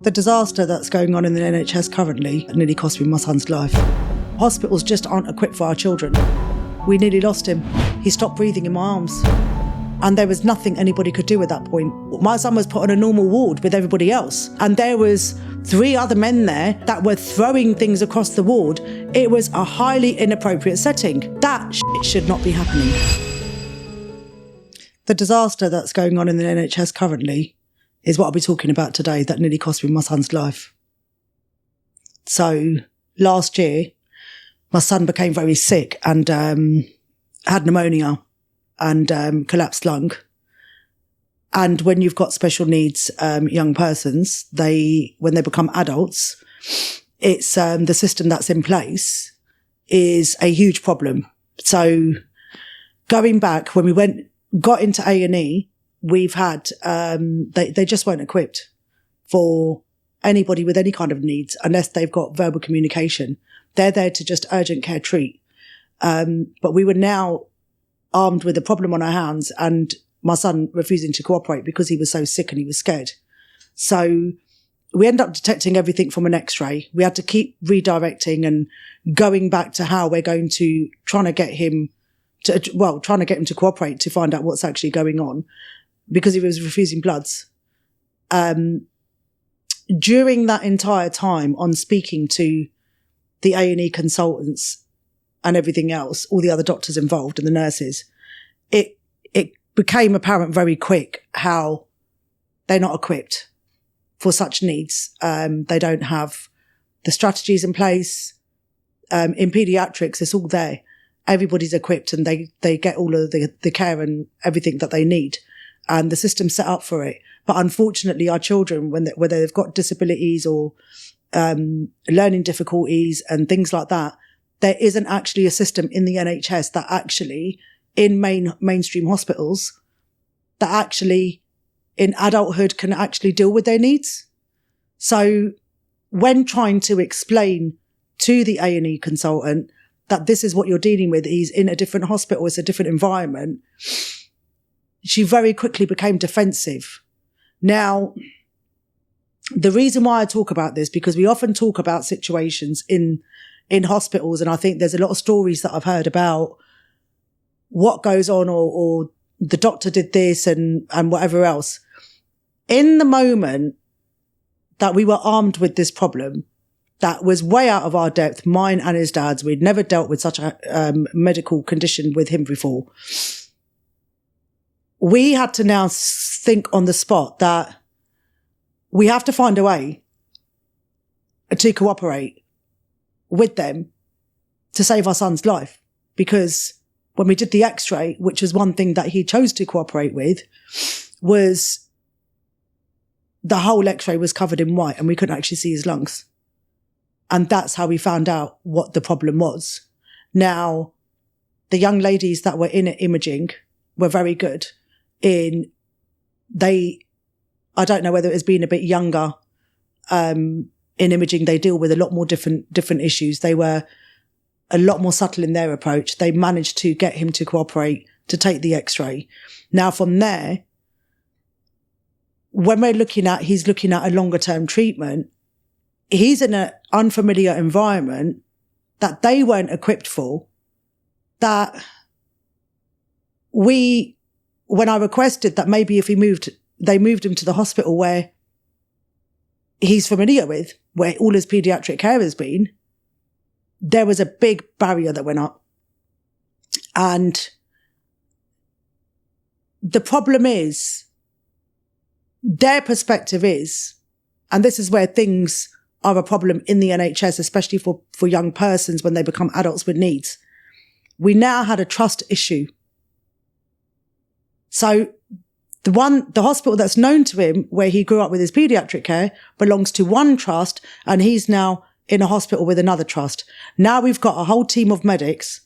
The disaster that's going on in the NHS currently nearly cost me my son's life. Hospitals just aren't equipped for our children. We nearly lost him. He stopped breathing in my arms. And there was nothing anybody could do at that point. My son was put on a normal ward with everybody else. And there was 3 other men there that were throwing things across the ward. It was a highly inappropriate setting. That shit should not be happening. The disaster that's going on in the NHS currently is what I'll be talking about today that nearly cost me my son's life. So last year, my son became very sick and had pneumonia and collapsed lung. And when you've got special needs young persons, when they become adults, it's the system that's in place is a huge problem. So going back, when we got into A&E, we've had, they just weren't equipped for anybody with any kind of needs unless they've got verbal communication. They're there to just urgent care treat. But we were now armed with a problem on our hands and my son refusing to cooperate because he was so sick and he was scared. So we ended up detecting everything from an X-ray. We had to keep redirecting and going back to how we're going to trying to get him to cooperate to find out what's actually going on because he was refusing bloods. During that entire time on speaking to the A&E consultants and everything else, all the other doctors involved and the nurses, it became apparent very quick how they're not equipped for such needs. They don't have the strategies in place. In paediatrics, it's all there. Everybody's equipped and they get all of the care and everything that they need. And the system's set up for it. But unfortunately, our children, whether they've got disabilities or learning difficulties and things like that, there isn't actually a system in the NHS that actually, in mainstream hospitals, that actually in adulthood can actually deal with their needs. So when trying to explain to the A&E consultant that this is what you're dealing with, he's in a different hospital, it's a different environment, she very quickly became defensive. Now, the reason why I talk about this, because we often talk about situations in hospitals, and I think there's a lot of stories that I've heard about what goes on or the doctor did this and whatever else. In the moment that we were armed with this problem, that was way out of our depth, mine and his dad's, we'd never dealt with such a medical condition with him before. We had to now think on the spot that we have to find a way to cooperate with them to save our son's life. Because when we did the X-ray, which was one thing that he chose to cooperate with, was the whole X-ray was covered in white and we couldn't actually see his lungs. And that's how we found out what the problem was. Now, the young ladies that were in imaging were very good I don't know whether it was being a bit younger, in imaging, they deal with a lot more different issues. They were a lot more subtle in their approach. They managed to get him to cooperate to take the X-ray. Now from there, when he's looking at a longer term treatment, he's in an unfamiliar environment that they weren't equipped for, that when I requested that maybe if they moved him to the hospital where he's familiar with, where all his paediatric care has been, there was a big barrier that went up. And the problem is, their perspective is, and this is where things are a problem in the NHS, especially for young persons when they become adults with needs. We now had a trust issue. So the hospital that's known to him, where he grew up with his paediatric care, belongs to one trust, and he's now in a hospital with another trust. Now we've got a whole team of medics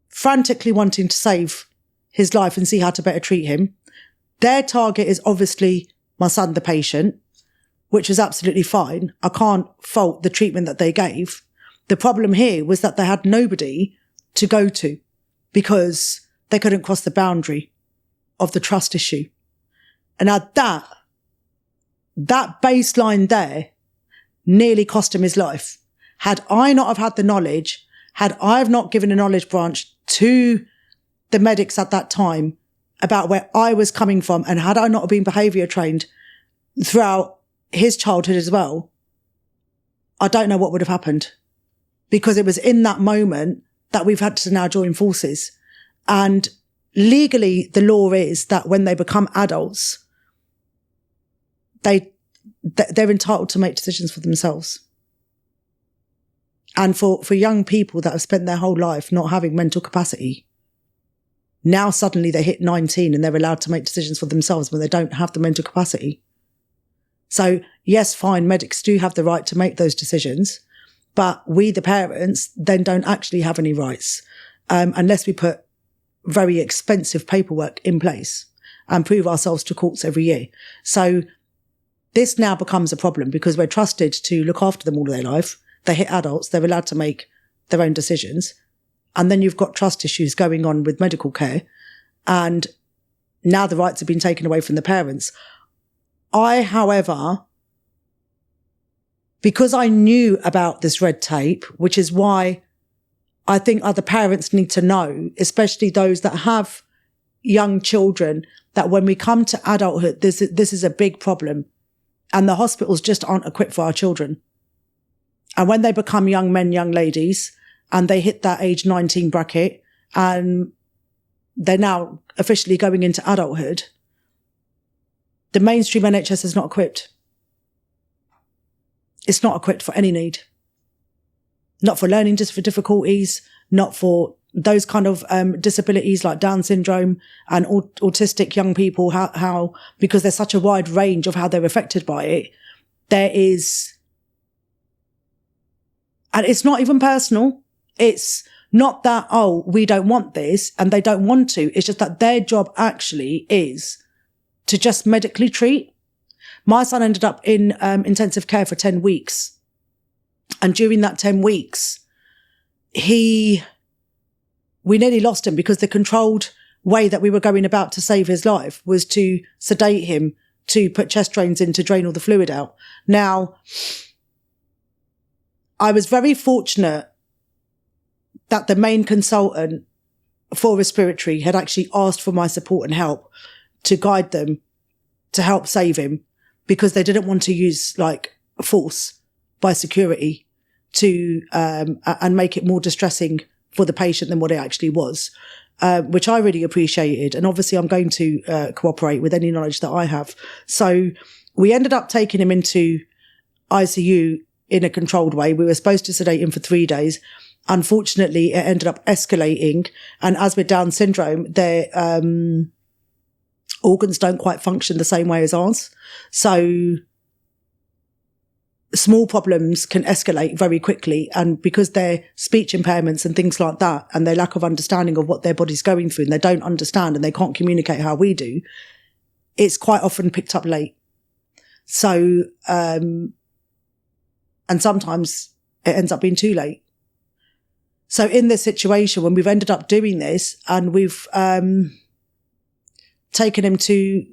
frantically wanting to save his life and see how to better treat him. Their target is obviously my son, the patient, which is absolutely fine. I can't fault the treatment that they gave. The problem here was that they had nobody to go to because they couldn't cross the boundary of the trust issue. And at that baseline there nearly cost him his life. Had I not have had the knowledge, had I have not given a knowledge branch to the medics at that time about where I was coming from, and had I not been behaviour trained throughout his childhood as well, I don't know what would have happened, because it was in that moment that we've had to now join forces. And legally, the law is that when they become adults, they're entitled to make decisions for themselves. And for young people that have spent their whole life not having mental capacity, now suddenly they hit 19 and they're allowed to make decisions for themselves when they don't have the mental capacity. So yes, fine, medics do have the right to make those decisions, but we, the parents, then don't actually have any rights, unless we put very expensive paperwork in place and prove ourselves to courts every year. So this now becomes a problem because we're trusted to look after them all their life. They hit adults, they're allowed to make their own decisions. And then you've got trust issues going on with medical care. And now the rights have been taken away from the parents. I, however, because I knew about this red tape, which is why I think other parents need to know, especially those that have young children, that when we come to adulthood, this is a big problem. And the hospitals just aren't equipped for our children. And when they become young men, young ladies, and they hit that age 19 bracket, and they're now officially going into adulthood, the mainstream NHS is not equipped. It's not equipped for any need. Not for learning difficulties, not for those kind of disabilities like Down syndrome and autistic young people, how because there's such a wide range of how they're affected by it, there is, and it's not even personal. It's not that, oh, we don't want this and they don't want to. It's just that their job actually is to just medically treat. My son ended up in intensive care for 10 weeks. And during that 10 weeks, we nearly lost him because the controlled way that we were going about to save his life was to sedate him, to put chest drains in to drain all the fluid out. Now, I was very fortunate that the main consultant for respiratory had actually asked for my support and help to guide them to help save him, because they didn't want to use like force by security to and make it more distressing for the patient than what it actually was, which I really appreciated. And obviously I'm going to cooperate with any knowledge that I have. So we ended up taking him into ICU in a controlled way. We were supposed to sedate him for 3 days. Unfortunately, it ended up escalating. And as with Down syndrome, their organs don't quite function the same way as ours. So small problems can escalate very quickly. And because their speech impairments and things like that, and their lack of understanding of what their body's going through, and they don't understand and they can't communicate how we do, it's quite often picked up late. So, and sometimes it ends up being too late. So in this situation, when we've ended up doing this and we've taken him to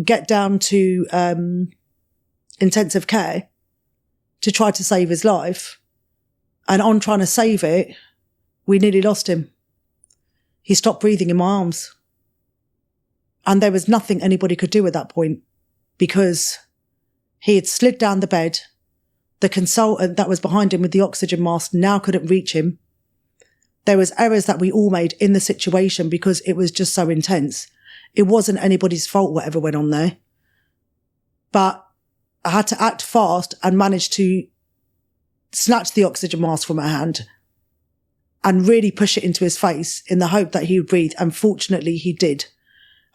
get down to intensive care to try to save his life, and on trying to save it, we nearly lost him. He stopped breathing in my arms. And there was nothing anybody could do at that point, because he had slid down the bed. The consultant that was behind him with the oxygen mask now couldn't reach him. There was errors that we all made in the situation because it was just so intense. It wasn't anybody's fault whatever went on there. But I had to act fast and manage to snatch the oxygen mask from her hand and really push it into his face in the hope that he would breathe. And fortunately he did.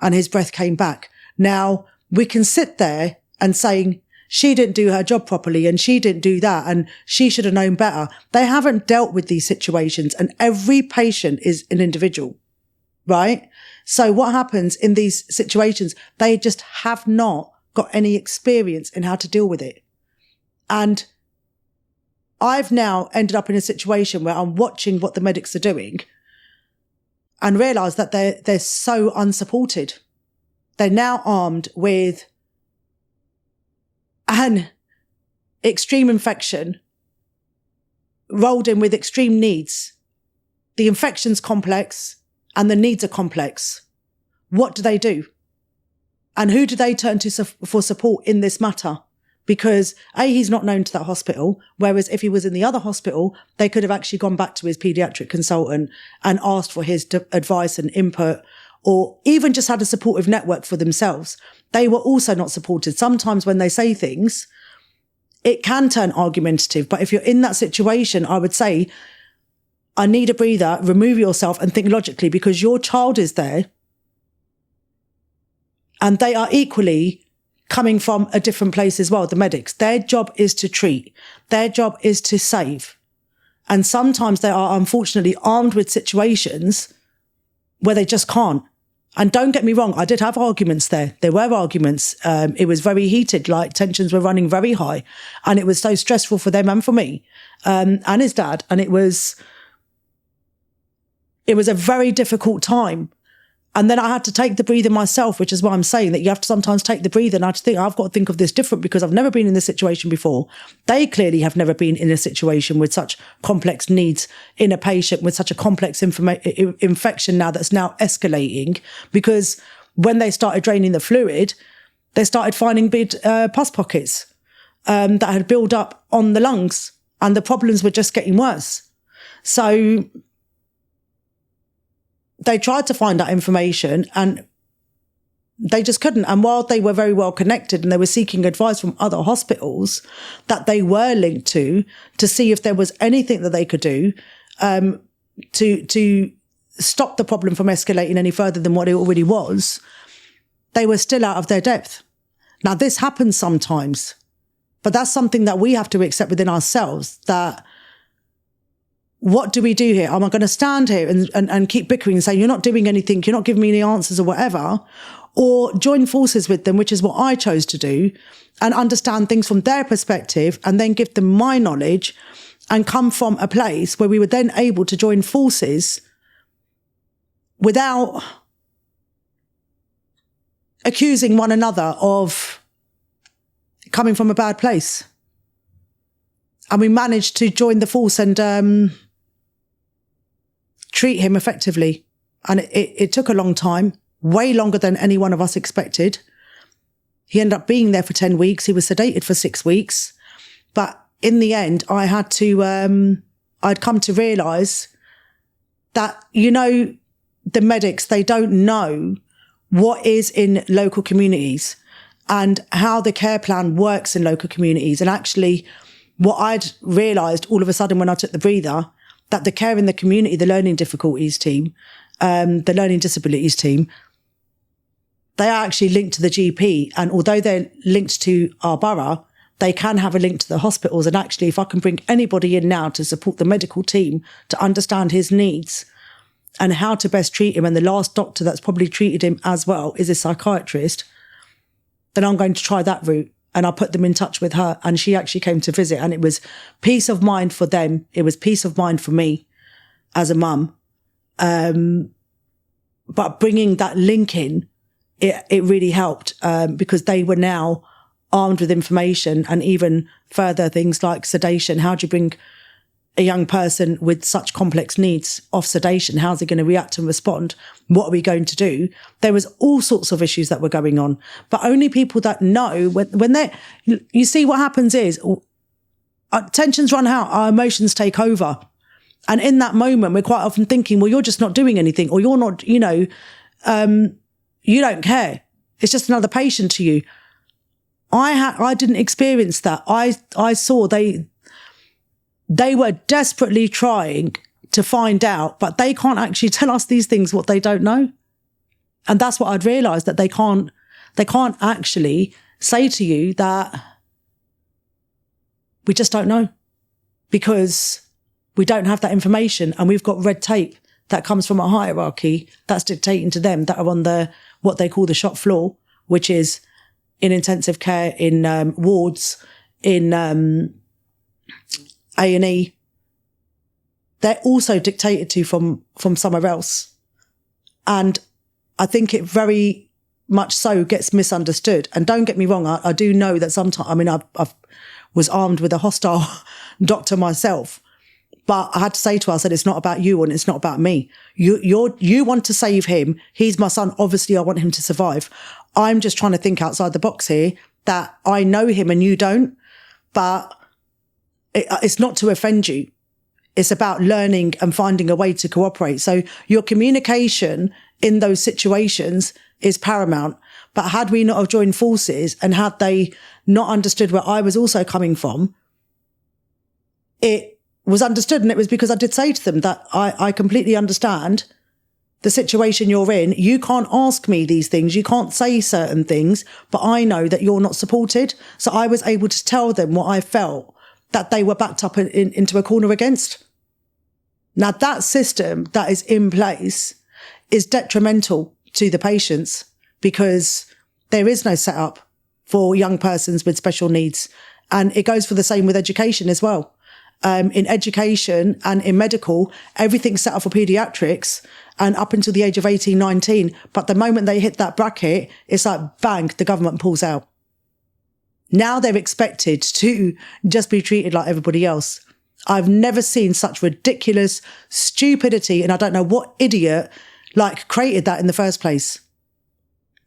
And his breath came back. Now we can sit there and saying, she didn't do her job properly and she didn't do that and she should have known better. They haven't dealt with these situations, and every patient is an individual, right? So what happens in these situations? They just have not got any experience in how to deal with it. And I've now ended up in a situation where I'm watching what the medics are doing and realise that they're so unsupported. They're now armed with and extreme infection rolled in with extreme needs. The infection's complex and the needs are complex. What do? And who do they turn to for support in this matter? Because he's not known to that hospital, whereas if he was in the other hospital, they could have actually gone back to his paediatric consultant and asked for his advice and input, or even just had a supportive network for themselves. They were also not supported. Sometimes when they say things, it can turn argumentative. But if you're in that situation, I would say, I need a breather, remove yourself and think logically, because your child is there and they are equally coming from a different place as well, the medics. Their job is to treat. Their job is to save. And sometimes they are unfortunately armed with situations where they just can't. And don't get me wrong, I did have arguments there. There were arguments. It was very heated, like tensions were running very high. And it was so stressful for them and for me, and his dad. And it was a very difficult time. And then I had to take the breather myself, which is why I'm saying that you have to sometimes take the breather. And I had to think, I've got to think of this different because I've never been in this situation before. They clearly have never been in a situation with such complex needs in a patient with such a complex infection now that's now escalating, because when they started draining the fluid, they started finding big pus pockets that had built up on the lungs, and the problems were just getting worse. So they tried to find that information and they just couldn't. And while they were very well connected and they were seeking advice from other hospitals that they were linked to see if there was anything that they could do to stop the problem from escalating any further than what it already was, they were still out of their depth. Now, this happens sometimes, but that's something that we have to accept within ourselves, that what do we do here? Am I going to stand here and keep bickering and say, you're not doing anything, you're not giving me any answers or whatever? Or join forces with them, which is what I chose to do, and understand things from their perspective and then give them my knowledge and come from a place where we were then able to join forces without accusing one another of coming from a bad place. And we managed to join the force and treat him effectively. And it took a long time, way longer than any one of us expected. He ended up being there for 10 weeks. He was sedated for 6 weeks. But in the end, I had to, I'd come to realise that, the medics, they don't know what is in local communities and how the care plan works in local communities. And actually, what I'd realised all of a sudden when I took the breather, that the care in the community, the learning difficulties team, the learning disabilities team, they are actually linked to the GP. And although they're linked to our borough, they can have a link to the hospitals. And actually, if I can bring anybody in now to support the medical team to understand his needs and how to best treat him, and the last doctor that's probably treated him as well is a psychiatrist, then I'm going to try that route. And I put them in touch with her, and she actually came to visit, and it was peace of mind for them. It was peace of mind for me as a mum. But bringing that link in, it really helped, because they were now armed with information and even further things like sedation. How do you bring a young person with such complex needs off sedation? How's he going to react and respond? What are we going to do? There was all sorts of issues that were going on, but only people that know when you see what happens is tensions run out, our emotions take over. And in that moment, we're quite often thinking, well, you're just not doing anything, or you're not, you don't care. It's just another patient to you. I didn't experience that. I saw they were desperately trying to find out, but they can't actually tell us these things, what they don't know. And that's what I'd realised, that they can't actually say to you that we just don't know, because we don't have that information, and we've got red tape that comes from a hierarchy that's dictating to them that are on what they call the shop floor, which is in intensive care, in wards, in A&E. They're also dictated to from somewhere else. And I think it very much so gets misunderstood. And don't get me wrong, I do know that sometimes, I mean, I've was armed with a hostile doctor myself, but I had to say to her, I said, it's not about you and it's not about me. You want to save him. He's my son. Obviously, I want him to survive. I'm just trying to think outside the box here that I know him and you don't, but it's not to offend you. It's about learning and finding a way to cooperate. So your communication in those situations is paramount. But had we not have joined forces and had they not understood where I was also coming from, it was understood. And it was because I did say to them that I completely understand the situation you're in. You can't ask me these things. You can't say certain things, but I know that you're not supported. So I was able to tell them what I felt that they were backed up into a corner against. Now, that system that is in place is detrimental to the patients because there is no setup for young persons with special needs. And it goes for the same with education as well. In education and in medical, everything's set up for paediatrics and up until the age of 18, 19. But the moment they hit that bracket, it's like, bang, the government pulls out. Now they're expected to just be treated like everybody else. I've never seen such ridiculous stupidity, and I don't know what idiot created that in the first place.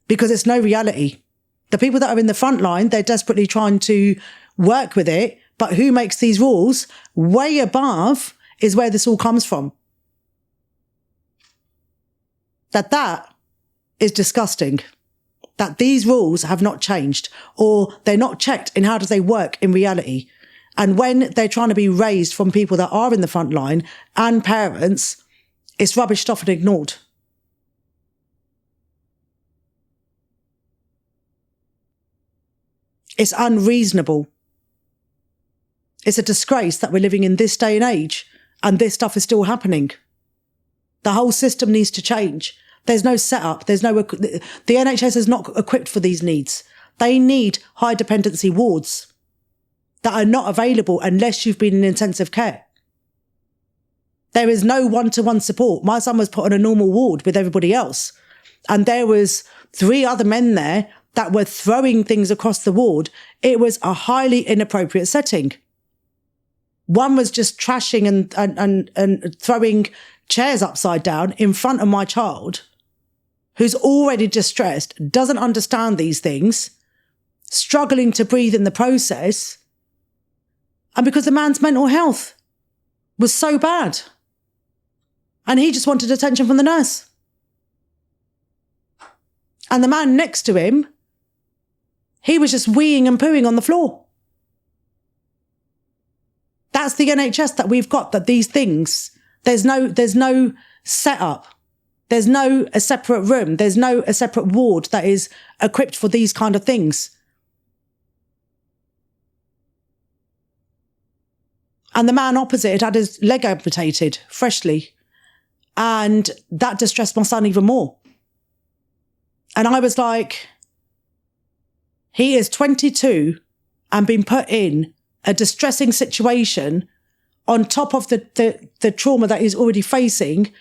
Because it's no reality. The people that are in the front line, they're desperately trying to work with it, but who makes these rules way above is where this all comes from. That is disgusting. That these rules have not changed, or they're not checked in how do they work in reality. And when they're trying to be raised from people that are in the front line and parents, it's rubbished off and ignored. It's unreasonable. It's a disgrace that we're living in this day and age and this stuff is still happening. The whole system needs to change. There's no setup. The NHS is not equipped for these needs. They need high dependency wards that are not available unless you've been in intensive care. There is no one-to-one support. My son was put on a normal ward with everybody else. And there was 3 other men there that were throwing things across the ward. It was a highly inappropriate setting. One was just trashing and throwing chairs upside down in front of my child, who's already distressed, doesn't understand these things, struggling to breathe in the process. And because the man's mental health was so bad. And he just wanted attention from the nurse. And the man next to him, he was just weeing and pooing on the floor. That's the NHS that we've got, that these things, there's no setup. There's no a separate room. There's no a separate ward that is equipped for these kind of things. And the man opposite had his leg amputated freshly. And that distressed my son even more. And I was like, he is 22 and been put in a distressing situation on top of the trauma that he's already facing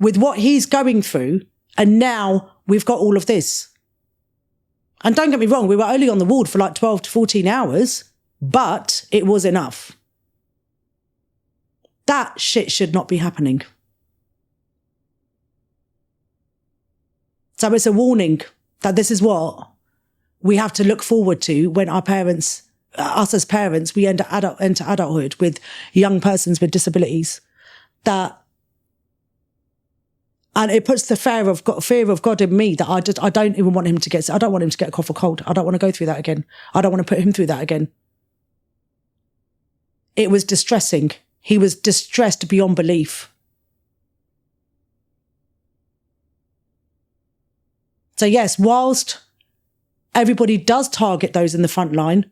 with what he's going through. And now we've got all of this. And don't get me wrong, we were only on the ward for 12 to 14 hours, but it was enough. That shit should not be happening. So it's a warning that this is what we have to look forward to when our parents, us as parents, we enter adulthood with young persons with disabilities. And it puts the fear of God in me that I don't even want him to get, I don't want him to get a cough or cold. I don't want to go through that again. I don't want to put him through that again. It was distressing. He was distressed beyond belief. So yes, whilst everybody does target those in the front line,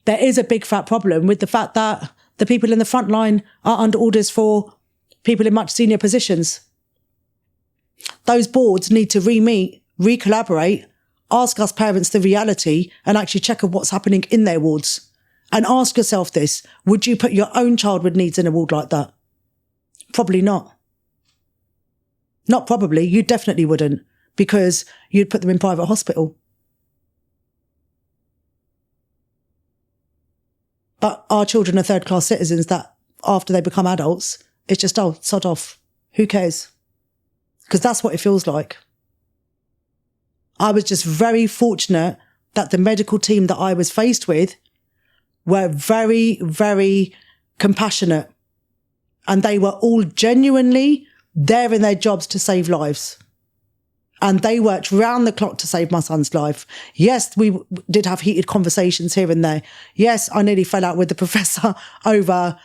there is a big fat problem with the fact that the people in the front line are under orders for people in much senior positions. Those boards need to re-meet, re-collaborate, ask us parents the reality and actually check on what's happening in their wards. And ask yourself this, would you put your own child with needs in a ward like that? Probably not. Not probably, you definitely wouldn't. because you'd put them in private hospital. But our children are third-class citizens that after they become adults, it's just, oh, sod off. Who cares? Because that's what it feels like. I was just very fortunate that the medical team that I was faced with were very, very compassionate. And they were all genuinely there in their jobs to save lives. And they worked round the clock to save my son's life. Yes, we did have heated conversations here and there. Yes, I nearly fell out with the professor over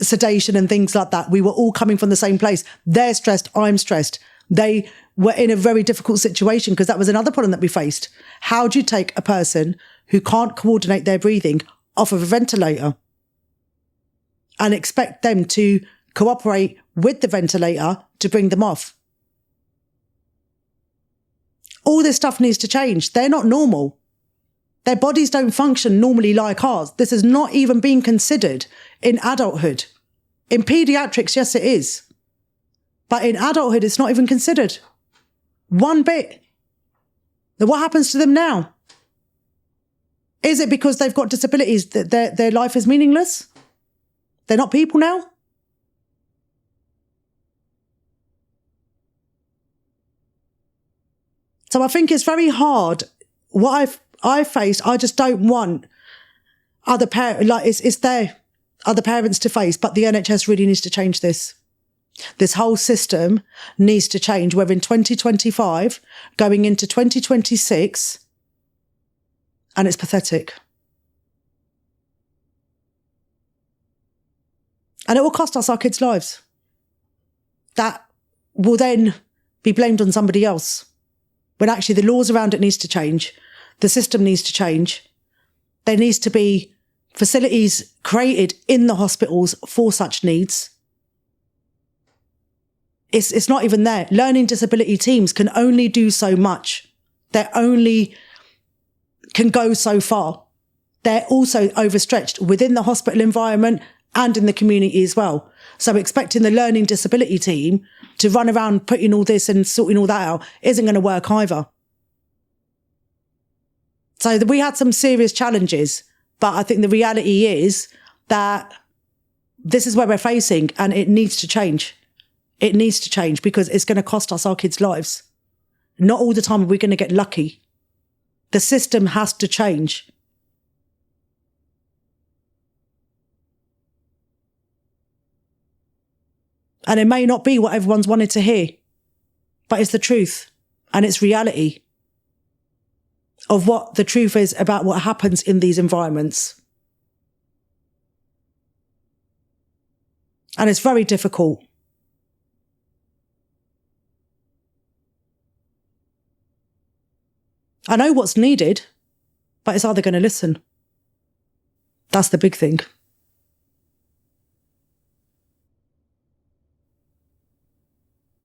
sedation and things like that. We were all coming from the same place. They're stressed, I'm stressed. They were in a very difficult situation because that was another problem that we faced. How do you take a person who can't coordinate their breathing off of a ventilator and expect them to cooperate with the ventilator to bring them off? All this stuff needs to change. They're not normal. Their bodies don't function normally like ours. This is not even being considered in adulthood. In paediatrics, yes, it is. But in adulthood, it's not even considered. One bit. Now, what happens to them now? Is it because they've got disabilities that their life is meaningless? They're not people now? So I think it's very hard. What I've faced, I just don't want other parents, like it's their other parents to face, but the NHS really needs to change this. This whole system needs to change. We're in 2025, going into 2026, and it's pathetic. And it will cost us our kids' lives. That will then be blamed on somebody else. When actually the laws around it needs to change. The system needs to change. There needs to be facilities created in the hospitals for such needs. It's not even there. Learning disability teams can only do so much. They only can go so far. They're also overstretched within the hospital environment and in the community as well. So expecting the learning disability team to run around putting all this and sorting all that out isn't going to work either. So we had some serious challenges, but I think the reality is that this is where we're facing and it needs to change. It needs to change because it's going to cost us our kids' lives. Not all the time are we going to get lucky. The system has to change. And it may not be what everyone's wanted to hear, but it's the truth and it's reality of what the truth is about what happens in these environments. And it's very difficult. I know what's needed, but it's are they going to listen? That's the big thing.